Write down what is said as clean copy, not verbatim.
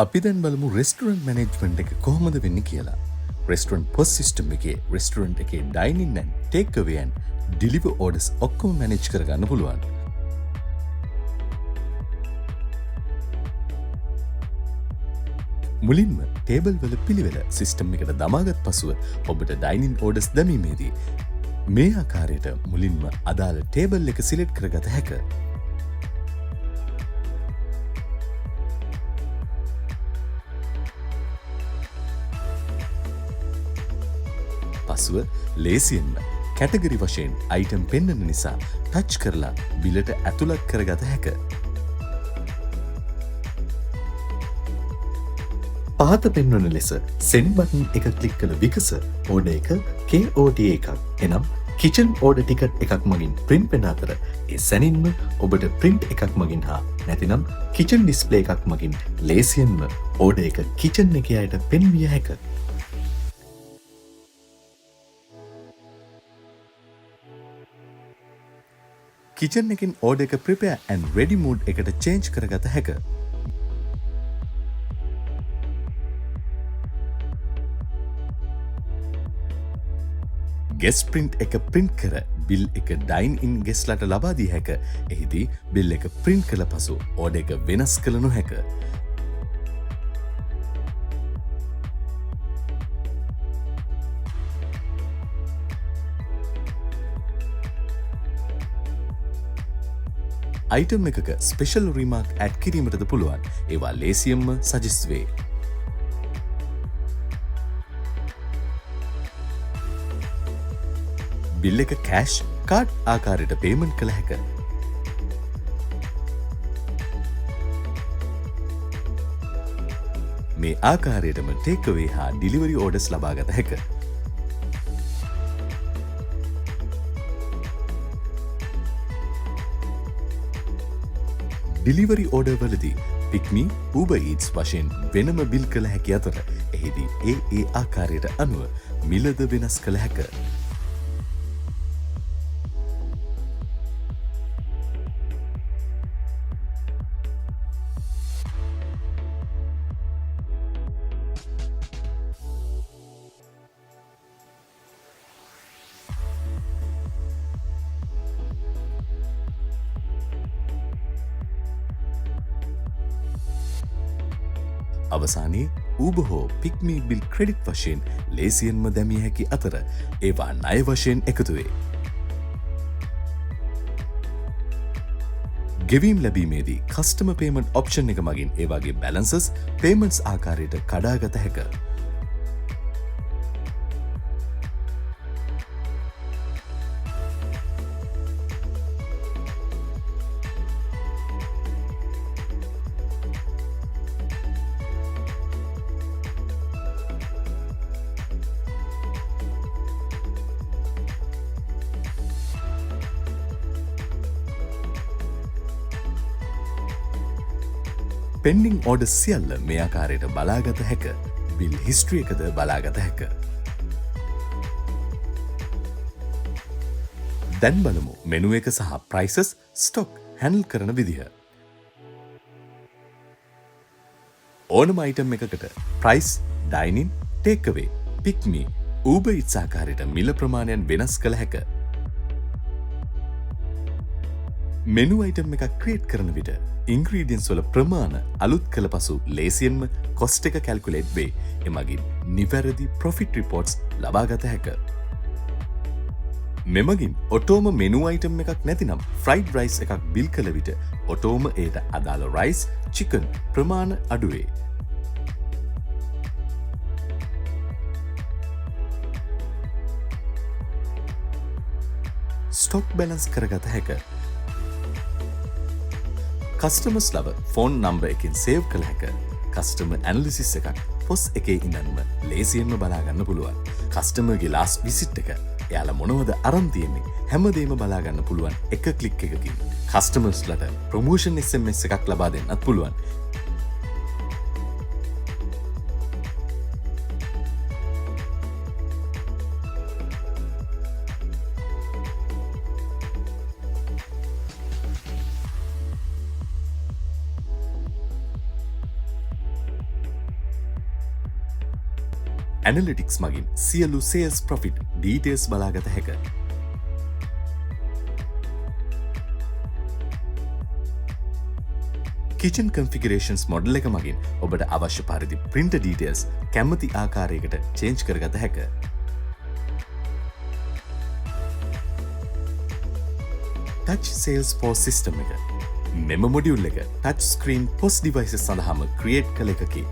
අපි දැන් බලමු රෙස්ටුරන්ට් මැනේජ්මන්ට් එක කොහොමද වෙන්නේ කියලා. රෙස්ටුරන්ට් පොස් සිස්ටම් එකේ රෙස්ටුරන්ට් එකේ dining and take away and deliver orders ඔක්කොම මැනේජ් කරගන්න පුළුවන්. මුලින්ම ටේබල් වල පිළිවෙල සිස්ටම් එකට දමාගත් පසුව ඔබට ඩයිනින් ඕඩර්ස් දැමීමේදී මේ ආකාරයට මුලින්ම අදාළ ටේබල් එක සිලෙක්ට් කරගත හැක. පසුව ලේසියෙන්ම කැටගරි වශයෙන් අයිටම් පෙන්වන නිසා ටච් කරලා බිලට ඇතුළත් කරගත හැක. පහත පෙන්වන ලෙස සෙන්ඩ් බටන් එක ක්ලික් කළ විකස ඕඩර් එක KOT එකක් එනම් කිචන් ඕඩර් ටිකට් එකක් මගින් ප්‍රින්ට් වෙන අතර ඒ සැනින්ම ඔබට ප්‍රින්ට් එකක් මගින් හා නැතිනම් කිචන් ඩිස්ප්ලේ එකක් මගින් ලේසියෙන්ම ඕඩර් එක කිචන් එකේ අයට පෙන්විය හැක. කිචන් එකින් ඕඩර් එක ප්‍රිපෙයාර් ඇන්ඩ් රෙඩි මූඩ් එකට චේන්ජ් කරගත හැක. ගෙස් ප්‍රින්ට් එක ප්‍රින්ට් කර බිල් එක ඩයින් ඉන් ගෙස්ලට ලබා දී හැක. එහිදී බිල් එක ප්‍රින්ට් කළ පසු ඕඩර් එක වෙනස් කළ නොහැක. අයිටම් එකක ස්පෙෂල් රිමාර්ක් ඇඩ් කිරීමටද පුළුවන්. ඒවා ලේසියෙන්ම සජෙස්ට් වේ. බිල් එක කෑෂ් කාඩ් ආකාරයට පේමන්ට් කළ හැක. මේ ආකාරයටම ටේක් අවේ හා ඩිලිවරි ඕඩර්ස් ලබාගත හැක. ඩිලිවරි ඕඩර් වලදී පික්මි Uber Eats වශයෙන් වෙනම බිල් කළ හැකි අතර එහිදී ඒ ආකාරයට අනුව මිලද වෙනස් කළ හැක. අවසානයේ Uber හෝ පික්මි බිල් ක්‍රෙඩිට් වශයෙන් ලේසියෙන්ම දැමිය හැකි අතර ඒවා ණය වශයෙන් එකතු වේ. ගෙවීම් ලැබීමේදී කස්ටමර් පේමන්ට් ඔප්ෂන් එක මගින් ඒ වගේ බැලන්සස් පේමන්ට්ස් ආකාරයට කඩාගත හැක. පෙන්ඩිං ඕඩර්ස් සියල්ල මේ ආකාරයට බලාගත හැක. බිල් හිස්ටරි එකද බලාගත හැක. දැන් බලමු මෙනු එක සහ ප්‍රයිසස් ස්ටොක් හැන්ඩල් කරන විදිහ. ඕනම අයිටම් එකකට price, dining, take away, PickMe, Uber Eats ආකාරයට මිල ප්‍රමාණයන් වෙනස් කළ හැක. මෙනු අයිටම් එකක් ක්‍රියේට් කරන විට ඉන්ග්‍රීඩියන්ස් වල ප්‍රමාණ අලුත් කළ පසු ලේසියෙන්ම කොස්ට් එක කැල්කුලේට් වේ. එමගින් නිවැරදි ප්‍රොෆිට් රිපෝට්ස් ලබාගත හැක. මෙමගින් ඔටෝම මෙනු අයිටම් එකක් නැතිනම් ෆ්‍රයිඩ් රයිස් එකක් බිල් කළ විට ඔටෝම ඒට අදාළ රයිස්, චිකන් ප්‍රමාණ අඩුවේ. ස්ටොක් බැලන්ස් කරගත හැක. කස්ටමර්ස් ලව ෆෝන් නම්බර් එකෙන් සේව් කළ හැක. කස්ටමර් ඇනලිසිස් එකක් පොස් එකේ ඉඳන්ම ලේසියෙන්ම බලාගන්න පුළුවන්. කස්ටමර්ගේ ලාස්ට් විසිට් එක එයාලා මොනවද අරන් තියෙන්නේ හැමදේම බලාගන්න පුළුවන් එක ක්ලික් එකකින්. කස්ටමර්ස්ලට ප්‍රොමෝෂන් SMS එකක් ලබා දෙන්නත් පුළුවන්. ඇනලිටික්ස් මගින් සියලු සේල්ස් ප්‍රොෆිට් ඩීටේල්ස් බලාගත හැක. කිචන් කන්ෆිගරේෂන්ස් මොඩල් එක මගින් ඔබට අවශ්‍ය පරිදි ප්‍රින්ට ඩීටේල්ස් කැමති ආකාරයකට චේන්ජ් කරගත හැක. ටච් සේල්ස් ෆෝස් සිස්ටම් එක මෙම මොඩියුල් එක ටච් ස්ක්‍රීන් පොස් ඩිවයිසස් සඳහාම ක්‍රියේට් කළ එකකි